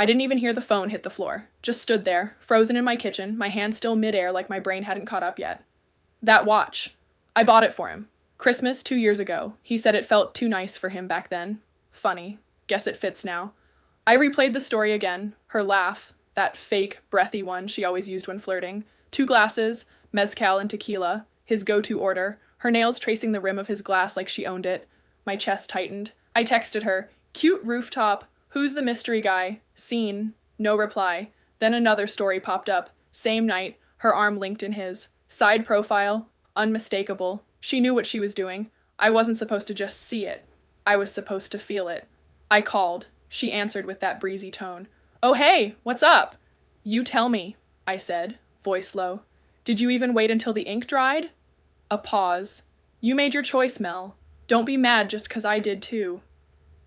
I didn't even hear the phone hit the floor. Just stood there, frozen in my kitchen, my hand still midair like my brain hadn't caught up yet. That watch. I bought it for him. Christmas 2 years ago. He said it felt too nice for him back then. Funny. Guess it fits now. I replayed the story again. Her laugh, that fake, breathy one she always used when flirting. 2 glasses, mezcal and tequila, his go-to order, her nails tracing the rim of his glass like she owned it. My chest tightened. I texted her, cute rooftop, who's the mystery guy? Scene. No reply. Then another story popped up. Same night, her arm linked in his. Side profile, unmistakable. She knew what she was doing. I wasn't supposed to just see it. I was supposed to feel it. I called. She answered with that breezy tone. Oh hey, what's up? You tell me, I said, voice low. Did you even wait until the ink dried? A pause. You made your choice, Mel. Don't be mad just 'cause I did too.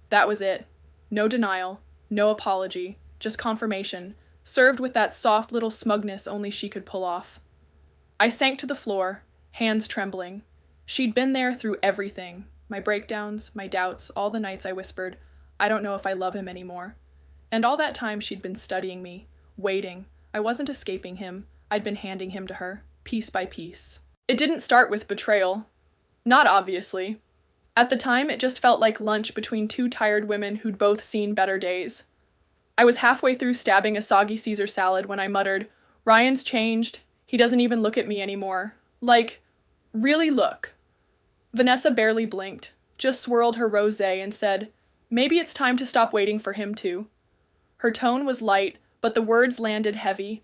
That was it. No denial, no apology, just confirmation, served with that soft little smugness only she could pull off. I sank to the floor, hands trembling. She'd been there through everything. My breakdowns, my doubts, all the nights I whispered, I don't know if I love him anymore. And all that time she'd been studying me, waiting. I wasn't escaping him. I'd been handing him to her, piece by piece. It didn't start with betrayal. Not obviously. At the time, it just felt like lunch between 2 tired women who'd both seen better days. I was halfway through stabbing a soggy Caesar salad when I muttered, Ryan's changed. He doesn't even look at me anymore. Like, really look. Vanessa barely blinked, just swirled her rosé and said, maybe it's time to stop waiting for him to. Her tone was light, but the words landed heavy.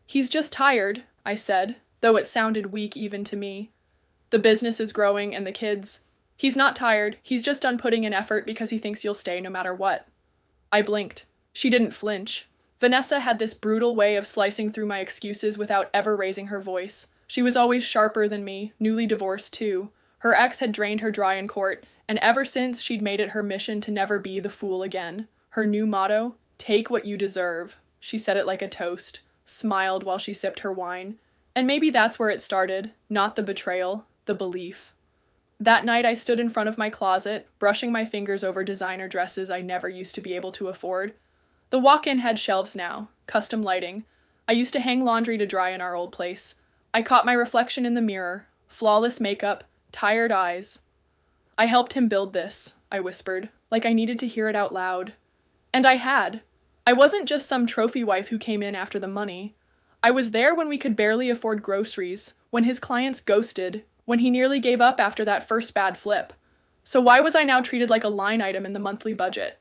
He's just tired, I said, though it sounded weak even to me. The business is growing and the kids. He's not tired, he's just done putting in effort because he thinks you'll stay no matter what. I blinked. She didn't flinch. Vanessa had this brutal way of slicing through my excuses without ever raising her voice. She was always sharper than me, newly divorced too. Her ex had drained her dry in court, and ever since she'd made it her mission to never be the fool again. Her new motto, take what you deserve. She said it like a toast, smiled while she sipped her wine. And maybe that's where it started, not the betrayal, the belief. That night I stood in front of my closet, brushing my fingers over designer dresses I never used to be able to afford. The walk-in had shelves now, custom lighting. I used to hang laundry to dry in our old place. I caught my reflection in the mirror, flawless makeup, tired eyes. I helped him build this, I whispered, like I needed to hear it out loud. And I had. I wasn't just some trophy wife who came in after the money. I was there when we could barely afford groceries, when his clients ghosted, when he nearly gave up after that first bad flip. So why was I now treated like a line item in the monthly budget?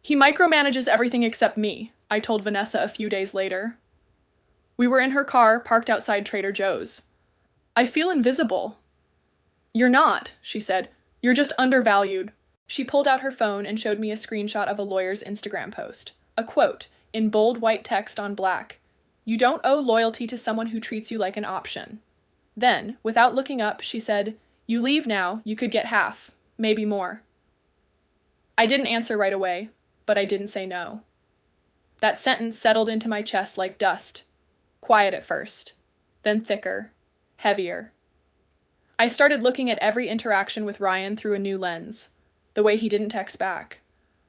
He micromanages everything except me, I told Vanessa a few days later. We were in her car, parked outside Trader Joe's. I feel invisible. You're not, she said. You're just undervalued. She pulled out her phone and showed me a screenshot of a lawyer's Instagram post. A quote, in bold white text on black. You don't owe loyalty to someone who treats you like an option. Then, without looking up, she said, you leave now, you could get half, maybe more. I didn't answer right away, but I didn't say no. That sentence settled into my chest like dust. Quiet at first, then thicker, heavier. I started looking at every interaction with Ryan through a new lens. The way he didn't text back.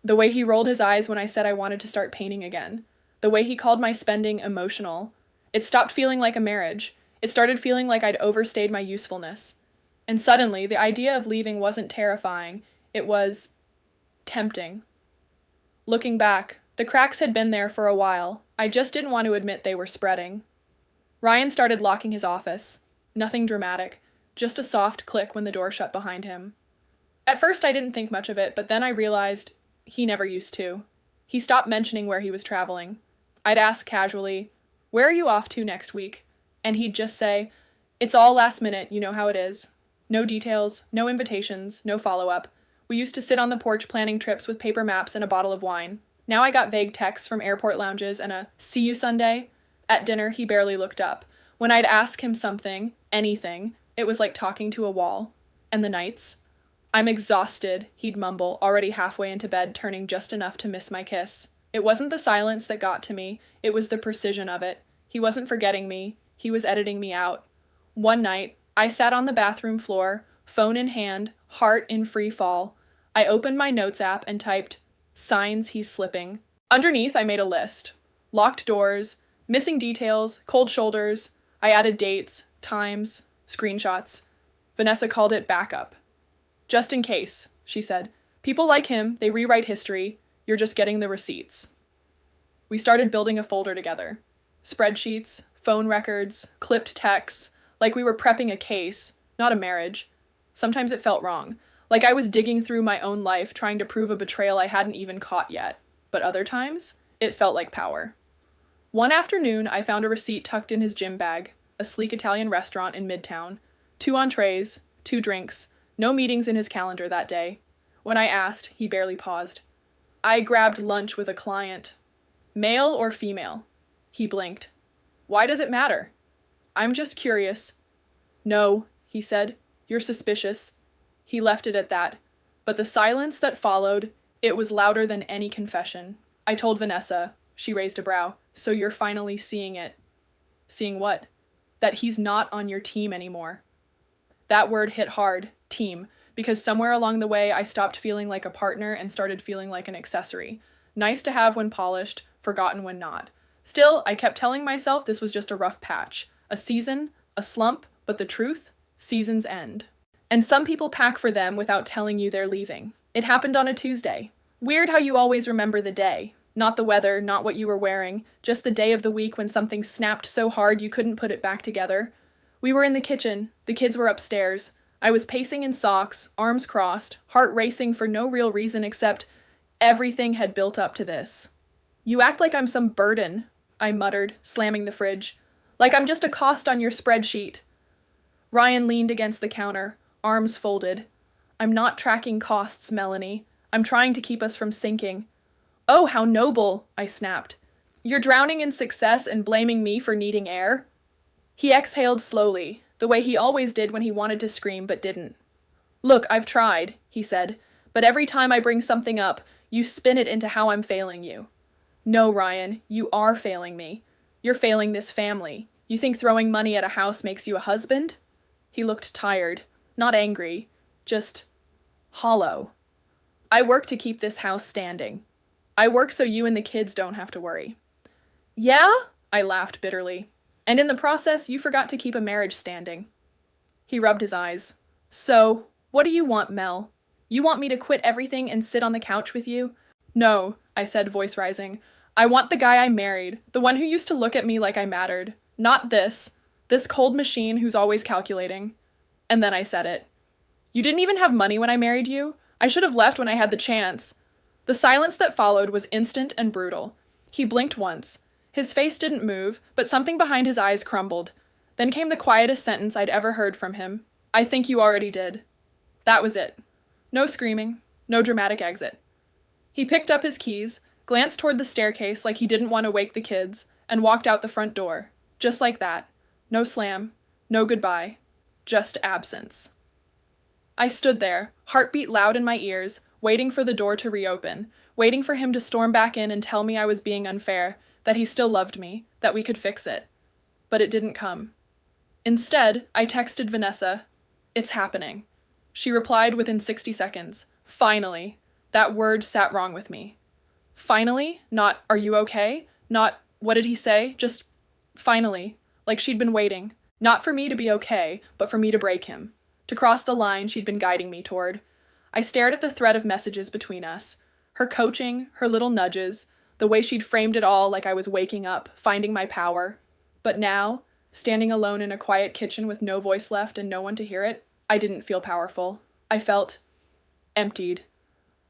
The way he rolled his eyes when I said I wanted to start painting again. The way he called my spending emotional. It stopped feeling like a marriage. It started feeling like I'd overstayed my usefulness. And suddenly, the idea of leaving wasn't terrifying. It was tempting. Looking back, the cracks had been there for a while. I just didn't want to admit they were spreading. Ryan started locking his office. Nothing dramatic. Just a soft click when the door shut behind him. At first I didn't think much of it, but then I realized he never used to. He stopped mentioning where he was traveling. I'd ask casually, where are you off to next week? And he'd just say, it's all last minute, you know how it is. No details, no invitations, no follow-up. We used to sit on the porch planning trips with paper maps and a bottle of wine. Now I got vague texts from airport lounges and a see you Sunday. At dinner, he barely looked up. When I'd ask him something, anything, it was like talking to a wall. And the nights? I'm exhausted, he'd mumble, already halfway into bed, turning just enough to miss my kiss. It wasn't the silence that got to me, it was the precision of it. He wasn't forgetting me, he was editing me out. One night, I sat on the bathroom floor, phone in hand, heart in free fall. I opened my notes app and typed, signs he's slipping. Underneath, I made a list. Locked doors, missing details, cold shoulders. I added dates, times, screenshots. Vanessa called it backup. Just in case, she said. People like him, they rewrite history. You're just getting the receipts. We started building a folder together. Spreadsheets, phone records, clipped texts, like we were prepping a case, not a marriage. Sometimes it felt wrong, like I was digging through my own life trying to prove a betrayal I hadn't even caught yet. But other times, it felt like power. One afternoon, I found a receipt tucked in his gym bag, a sleek Italian restaurant in Midtown. 2 entrees, 2 drinks, no meetings in his calendar that day. When I asked, he barely paused. I grabbed lunch with a client. Male or female? He blinked. Why does it matter? I'm just curious. No, he said. You're suspicious. He left it at that. But the silence that followed, it was louder than any confession. I told Vanessa. She raised a brow. So you're finally seeing it. Seeing what? That he's not on your team anymore. That word hit hard, team, because somewhere along the way I stopped feeling like a partner and started feeling like an accessory. Nice to have when polished, forgotten when not. Still, I kept telling myself this was just a rough patch. A season, a slump, but the truth? Seasons end. And some people pack for them without telling you they're leaving. It happened on a Tuesday. Weird how you always remember the day. Not the weather, not what you were wearing, just the day of the week when something snapped so hard you couldn't put it back together. We were in the kitchen. The kids were upstairs. I was pacing in socks, arms crossed, heart racing for no real reason except everything had built up to this. You act like I'm some burden, I muttered, slamming the fridge. Like I'm just a cost on your spreadsheet. Ryan leaned against the counter, arms folded. I'm not tracking costs, Melanie. I'm trying to keep us from sinking. Oh, how noble, I snapped. You're drowning in success and blaming me for needing air? He exhaled slowly, the way he always did when he wanted to scream but didn't. Look, I've tried, he said, but every time I bring something up, you spin it into how I'm failing you. No, Ryan, you are failing me. You're failing this family. You think throwing money at a house makes you a husband? He looked tired, not angry, just hollow. I work to keep this house standing. I work so you and the kids don't have to worry. Yeah? I laughed bitterly. And in the process, you forgot to keep a marriage standing. He rubbed his eyes. So, what do you want, Mel? You want me to quit everything and sit on the couch with you? No, I said, voice rising. I want the guy I married, the one who used to look at me like I mattered. Not this cold machine who's always calculating. And then I said it. You didn't even have money when I married you? I should have left when I had the chance. The silence that followed was instant and brutal. He blinked once. His face didn't move, but something behind his eyes crumbled. Then came the quietest sentence I'd ever heard from him. I think you already did. That was it. No screaming, no dramatic exit. He picked up his keys, glanced toward the staircase like he didn't want to wake the kids, and walked out the front door. Just like that. No slam, no goodbye. Just absence. I stood there, heartbeat loud in my ears, waiting for the door to reopen, waiting for him to storm back in and tell me I was being unfair, that he still loved me, that we could fix it. But it didn't come. Instead, I texted Vanessa, "It's happening." She replied within 60 seconds. Finally. That word sat wrong with me. Finally? Not, "Are you okay?" Not, "What did he say?" Just, finally. Like she'd been waiting. Not for me to be okay, but for me to break him. To cross the line she'd been guiding me toward. I stared at the thread of messages between us. Her coaching, her little nudges, the way she'd framed it all like I was waking up, finding my power. But now, standing alone in a quiet kitchen with no voice left and no one to hear it, I didn't feel powerful. I felt emptied.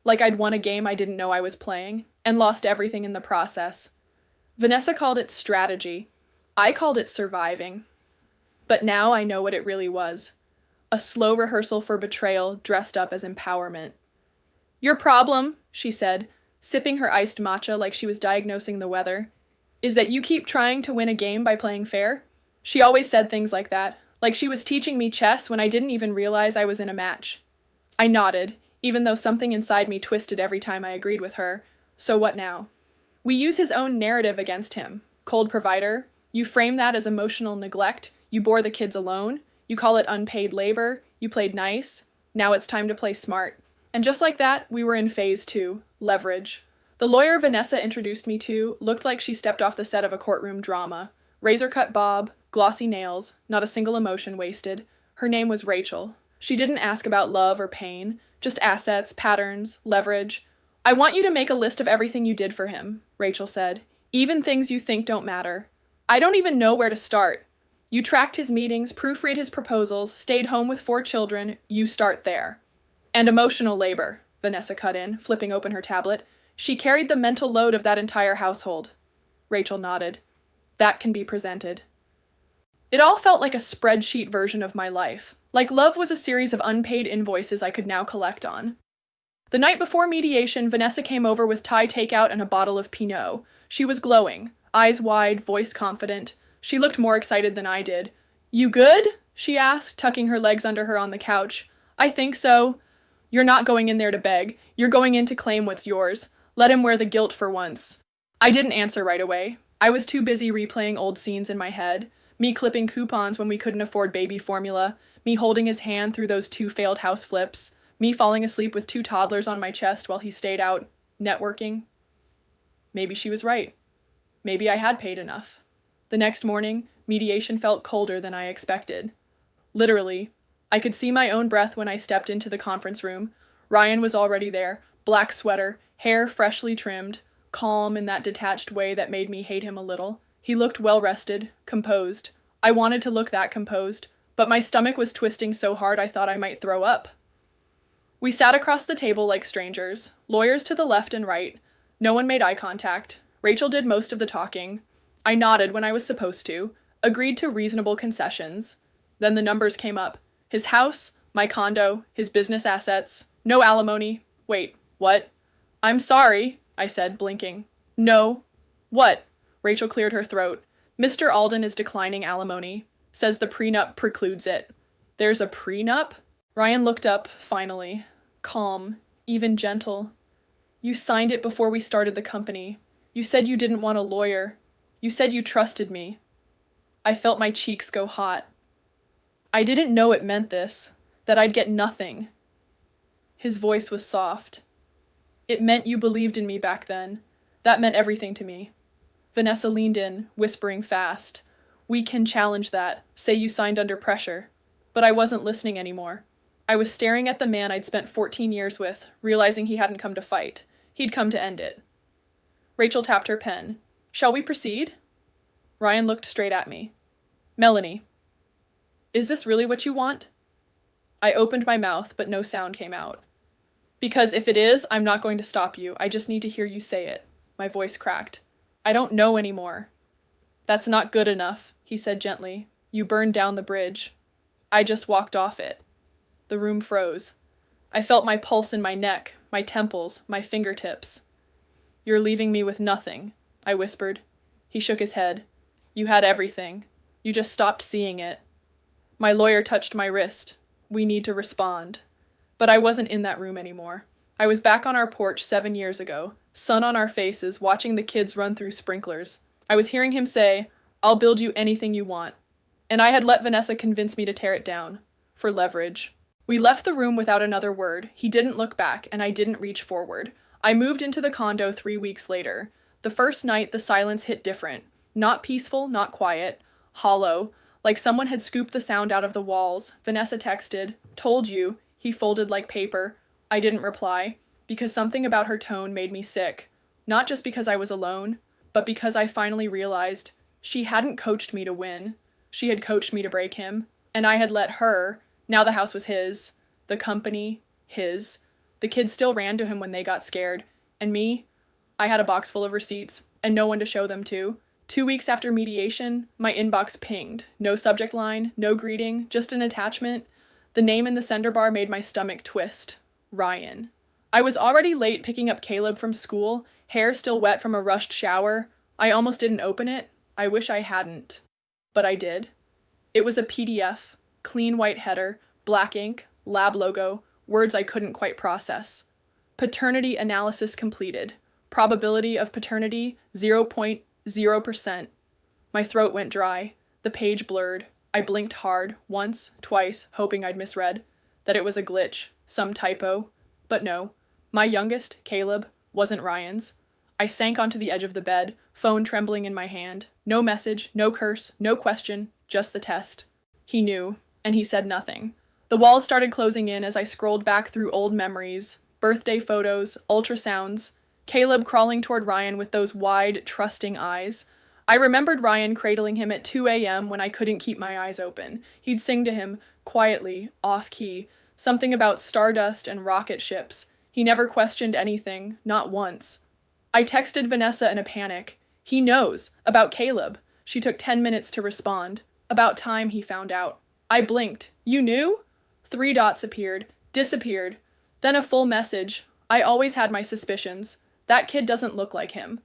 Like I'd won a game I didn't know I was playing, and lost everything in the process. Vanessa called it strategy. I called it surviving. But now I know what it really was. A slow rehearsal for betrayal dressed up as empowerment. Your problem, she said, sipping her iced matcha like she was diagnosing the weather, is that you keep trying to win a game by playing fair? She always said things like that, like she was teaching me chess when I didn't even realize I was in a match. I nodded, even though something inside me twisted every time I agreed with her. So what now? We use his own narrative against him. Cold provider. You frame that as emotional neglect. You bore the kids alone. You call it unpaid labor. You played nice. Now it's time to play smart. And just like that, we were in phase 2, leverage. The lawyer Vanessa introduced me to looked like she stepped off the set of a courtroom drama. Razor-cut bob, glossy nails, not a single emotion wasted. Her name was Rachel. She didn't ask about love or pain, just assets, patterns, leverage. "I want you to make a list of everything you did for him," Rachel said. "Even things you think don't matter. I don't even know where to start. You tracked his meetings, proofread his proposals, stayed home with 4 children. You start there." "And emotional labor," Vanessa cut in, flipping open her tablet. "She carried the mental load of that entire household." Rachel nodded. "That can be presented." It all felt like a spreadsheet version of my life. Like love was a series of unpaid invoices I could now collect on. The night before mediation, Vanessa came over with Thai takeout and a bottle of Pinot. She was glowing, eyes wide, voice confident. She looked more excited than I did. "You good?" she asked, tucking her legs under her on the couch. "I think so." "You're not going in there to beg. You're going in to claim what's yours. Let him wear the guilt for once." I didn't answer right away. I was too busy replaying old scenes in my head. Me clipping coupons when we couldn't afford baby formula. Me holding his hand through those 2 failed house flips. Me falling asleep with 2 toddlers on my chest while he stayed out, networking. Maybe she was right. Maybe I had paid enough. The next morning, mediation felt colder than I expected. Literally, I could see my own breath when I stepped into the conference room. Ryan was already there, black sweater, hair freshly trimmed, calm in that detached way that made me hate him a little. He looked well-rested, composed. I wanted to look that composed, but my stomach was twisting so hard I thought I might throw up. We sat across the table like strangers, lawyers to the left and right. No one made eye contact. Rachel did most of the talking. I nodded when I was supposed to, agreed to reasonable concessions. Then the numbers came up. His house, my condo, his business assets, no alimony. Wait, what? "I'm sorry," I said, blinking. "No." "What?" Rachel cleared her throat. "Mr. Alden is declining alimony. Says the prenup precludes it." "There's a prenup?" Ryan looked up, finally. Calm, even gentle. "You signed it before we started the company. You said you didn't want a lawyer. You said you trusted me." I felt my cheeks go hot. I didn't know it meant this, that I'd get nothing. His voice was soft. "It meant you believed in me back then. That meant everything to me." Vanessa leaned in, whispering fast. "We can challenge that, say you signed under pressure." But I wasn't listening anymore. I was staring at the man I'd spent 14 years with, realizing he hadn't come to fight. He'd come to end it. Rachel tapped her pen. "Shall we proceed?" Ryan looked straight at me. "Melanie, is this really what you want?" I opened my mouth, but no sound came out. "Because if it is, I'm not going to stop you. I just need to hear you say it." My voice cracked. "I don't know anymore." "That's not good enough," he said gently. "You burned down the bridge." I just walked off it. The room froze. I felt my pulse in my neck, my temples, my fingertips. "You're leaving me with nothing," I whispered. He shook his head. "You had everything. You just stopped seeing it." My lawyer touched my wrist. "We need to respond." But I wasn't in that room anymore. I was back on our porch 7 years ago, sun on our faces, watching the kids run through sprinklers. I was hearing him say, "I'll build you anything you want." And I had let Vanessa convince me to tear it down. For leverage. We left the room without another word. He didn't look back, and I didn't reach forward. I moved into the condo 3 weeks later. The first night, the silence hit different. Not peaceful, not quiet. Hollow. Like someone had scooped the sound out of the walls. Vanessa texted, "Told you." He folded like paper. I didn't reply, because something about her tone made me sick. Not just because I was alone, but because I finally realized she hadn't coached me to win. She had coached me to break him, and I had let her. Now the house was his. The company, his. The kids still ran to him when they got scared. And me? I had a box full of receipts, and no one to show them to. 2 weeks after mediation, my inbox pinged. No subject line, no greeting, just an attachment. The name in the sender bar made my stomach twist. Ryan. I was already late picking up Caleb from school, hair still wet from a rushed shower. I almost didn't open it. I wish I hadn't. But I did. It was a PDF, clean white header, black ink, lab logo, words I couldn't quite process. Paternity analysis completed. Probability of paternity 0.0%. My throat went dry. The page blurred. I blinked hard, once, twice, hoping I'd misread. That it was a glitch, some typo. But no. My youngest, Caleb, wasn't Ryan's. I sank onto the edge of the bed, phone trembling in my hand. No message, no curse, no question, just the test. He knew, and he said nothing. The walls started closing in as I scrolled back through old memories, birthday photos, ultrasounds, Caleb crawling toward Ryan with those wide, trusting eyes. I remembered Ryan cradling him at 2 a.m. when I couldn't keep my eyes open. He'd sing to him, quietly, off-key, something about stardust and rocket ships. He never questioned anything, not once. I texted Vanessa in a panic. He knows. About Caleb. She took 10 minutes to respond. About time he found out. I blinked. You knew? 3 dots appeared. Disappeared. Then a full message. I always had my suspicions. That kid doesn't look like him.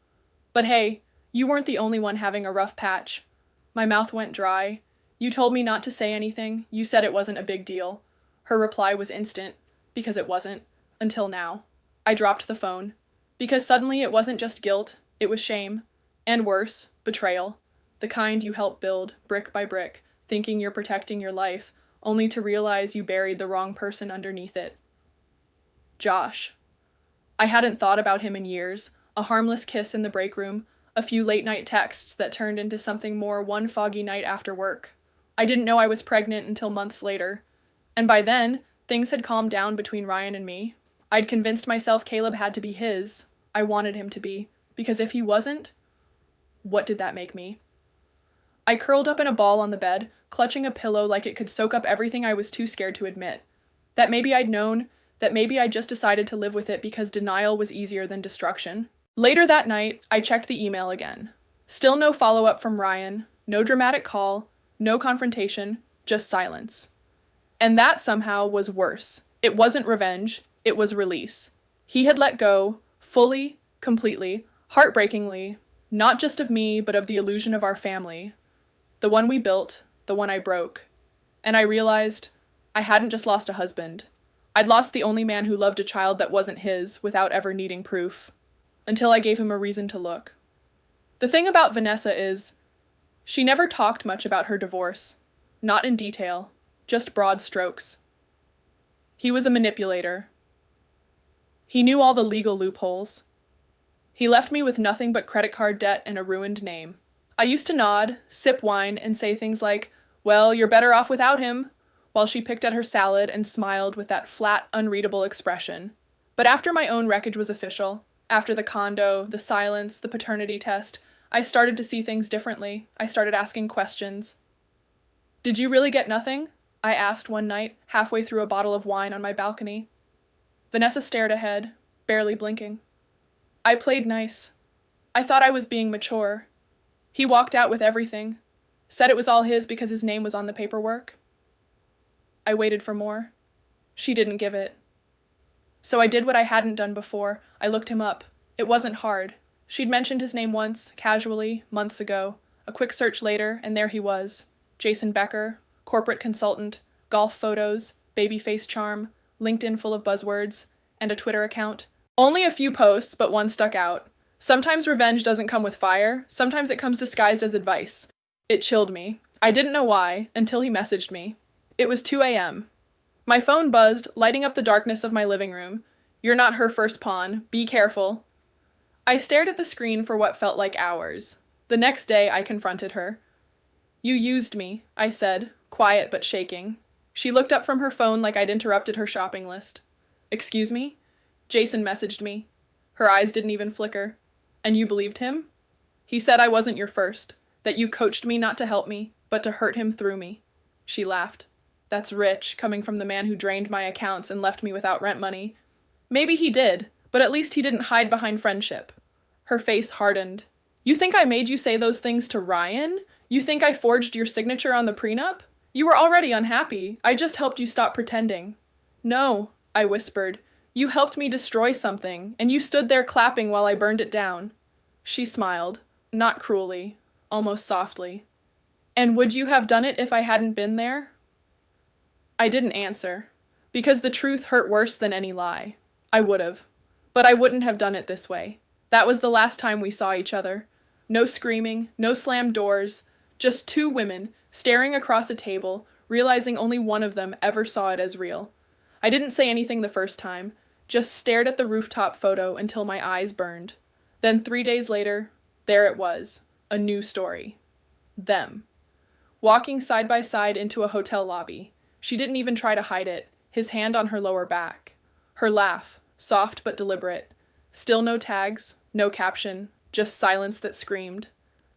But hey, you weren't the only one having a rough patch. My mouth went dry. You told me not to say anything. You said it wasn't a big deal. Her reply was instant. Because it wasn't. Until now. I dropped the phone. Because suddenly it wasn't just guilt. It was shame. And worse, betrayal. The kind you help build, brick by brick, thinking you're protecting your life, only to realize you buried the wrong person underneath it. Josh. I hadn't thought about him in years. A harmless kiss in the break room, a few late-night texts that turned into something more one foggy night after work. I didn't know I was pregnant until months later. And by then, things had calmed down between Ryan and me. I'd convinced myself Caleb had to be his. I wanted him to be. Because if he wasn't, what did that make me? I curled up in a ball on the bed, clutching a pillow like it could soak up everything I was too scared to admit. That maybe I'd known, that maybe I'd just decided to live with it because denial was easier than destruction. Later that night, I checked the email again. Still no follow-up from Ryan, no dramatic call, no confrontation, just silence. And that somehow was worse. It wasn't revenge, it was release. He had let go, fully, completely, heartbreakingly, not just of me, but of the illusion of our family. The one we built, the one I broke. And I realized I hadn't just lost a husband. I'd lost the only man who loved a child that wasn't his without ever needing proof. Until I gave him a reason to look. The thing about Vanessa is, she never talked much about her divorce. Not in detail, just broad strokes. He was a manipulator. He knew all the legal loopholes. He left me with nothing but credit card debt and a ruined name. I used to nod, sip wine, and say things like, "Well, you're better off without him," while she picked at her salad and smiled with that flat, unreadable expression. But after my own wreckage was official, after the condo, the silence, the paternity test, I started to see things differently. I started asking questions. "Did you really get nothing?" I asked one night, halfway through a bottle of wine on my balcony. Vanessa stared ahead, barely blinking. I played nice. I thought I was being mature. He walked out with everything. Said it was all his because his name was on the paperwork. I waited for more. She didn't give it. So I did what I hadn't done before. I looked him up. It wasn't hard. She'd mentioned his name once, casually, months ago. A quick search later, and there he was. Jason Becker, corporate consultant, golf photos, baby face charm, LinkedIn full of buzzwords, and a Twitter account. Only a few posts, but one stuck out. Sometimes revenge doesn't come with fire. Sometimes it comes disguised as advice. It chilled me. I didn't know why, until he messaged me. It was 2 a.m. My phone buzzed, lighting up the darkness of my living room. "You're not her first pawn. Be careful." I stared at the screen for what felt like hours. The next day, I confronted her. "You used me," I said, quiet but shaking. She looked up from her phone like I'd interrupted her shopping list. "Excuse me?" Jason messaged me. Her eyes didn't even flicker. "And you believed him?" "He said I wasn't your first, that you coached me not to help me, but to hurt him through me." She laughed. "That's rich, coming from the man who drained my accounts and left me without rent money." "Maybe he did, but at least he didn't hide behind friendship." Her face hardened. "You think I made you say those things to Ryan? You think I forged your signature on the prenup? You were already unhappy. I just helped you stop pretending." "No," I whispered. "You helped me destroy something, and you stood there clapping while I burned it down." She smiled, not cruelly, almost softly. "And would you have done it if I hadn't been there?" I didn't answer, because the truth hurt worse than any lie. I would have. But I wouldn't have done it this way. That was the last time we saw each other. No screaming, no slammed doors, just 2 women staring across a table, realizing only one of them ever saw it as real. I didn't say anything the first time, just stared at the rooftop photo until my eyes burned. Then 3 days later, there it was, a new story. Them. Walking side by side into a hotel lobby. She didn't even try to hide it, his hand on her lower back. Her laugh, soft but deliberate. Still no tags, no caption, just silence that screamed.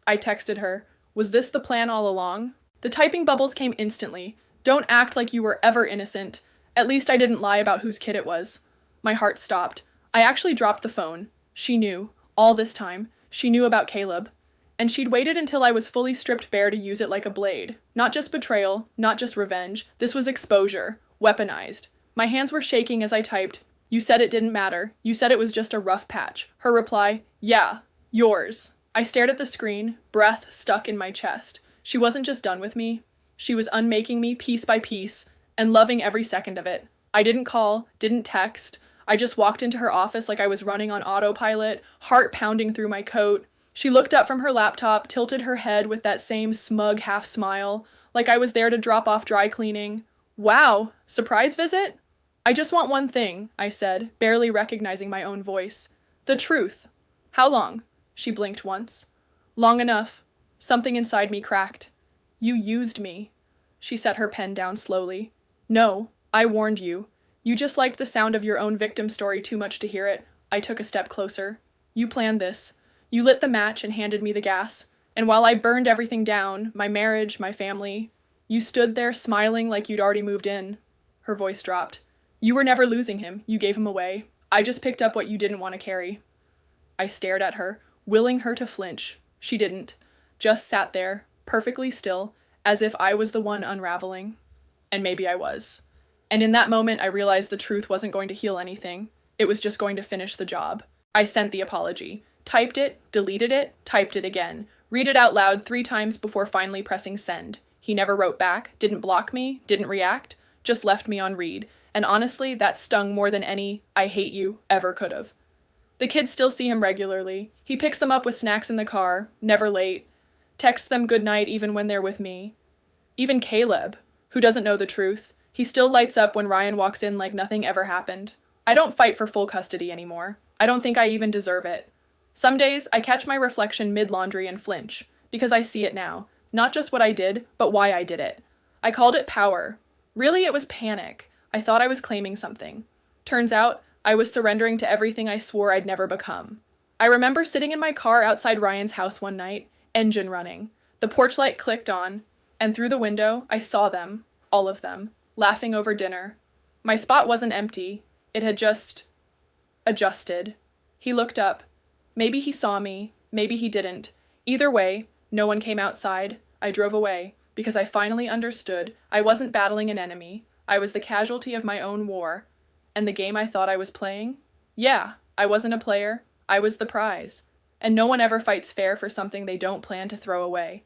I texted her, was this the plan all along? The typing bubbles came instantly. Don't act like you were ever innocent. At least I didn't lie about whose kid it was. My heart stopped. I actually dropped the phone. She knew. All this time. She knew about Caleb. And she'd waited until I was fully stripped bare to use it like a blade. Not just betrayal, not just revenge. This was exposure. Weaponized. My hands were shaking as I typed. You said it didn't matter. You said it was just a rough patch. Her reply, yeah, yours. I stared at the screen, breath stuck in my chest. She wasn't just done with me. She was unmaking me piece by piece, and loving every second of it. I didn't call, didn't text. I just walked into her office like I was running on autopilot, heart pounding through my coat. She looked up from her laptop, tilted her head with that same smug half smile, like I was there to drop off dry cleaning. Wow, surprise visit? I just want one thing, I said, barely recognizing my own voice. The truth. How long? She blinked once. Long enough. Something inside me cracked. You used me. She set her pen down slowly. No, I warned you. You just liked the sound of your own victim story too much to hear it. I took a step closer. You planned this. You lit the match and handed me the gas. And while I burned everything down, my marriage, my family, you stood there smiling like you'd already moved in. Her voice dropped. You were never losing him. You gave him away. I just picked up what you didn't want to carry. I stared at her, willing her to flinch. She didn't. Just sat there, perfectly still, as if I was the one unraveling. And maybe I was. And in that moment, I realized the truth wasn't going to heal anything. It was just going to finish the job. I sent the apology. Typed it, deleted it, typed it again. Read it out loud 3 times before finally pressing send. He never wrote back, didn't block me, didn't react, just left me on read. And honestly, that stung more than any "I hate you" ever could have. The kids still see him regularly. He picks them up with snacks in the car, never late. Texts them goodnight even when they're with me. Even Caleb, who doesn't know the truth, he still lights up when Ryan walks in like nothing ever happened. I don't fight for full custody anymore. I don't think I even deserve it. Some days, I catch my reflection mid-laundry and flinch, because I see it now. Not just what I did, but why I did it. I called it power. Really, it was panic. I thought I was claiming something. Turns out, I was surrendering to everything I swore I'd never become. I remember sitting in my car outside Ryan's house one night, engine running. The porch light clicked on, and through the window, I saw them, all of them, laughing over dinner. My spot wasn't empty. It had just adjusted. He looked up. Maybe he saw me. Maybe he didn't. Either way, no one came outside. I drove away, because I finally understood I wasn't battling an enemy. I was the casualty of my own war. And the game I thought I was playing? Yeah, I wasn't a player. I was the prize. And no one ever fights fair for something they don't plan to throw away.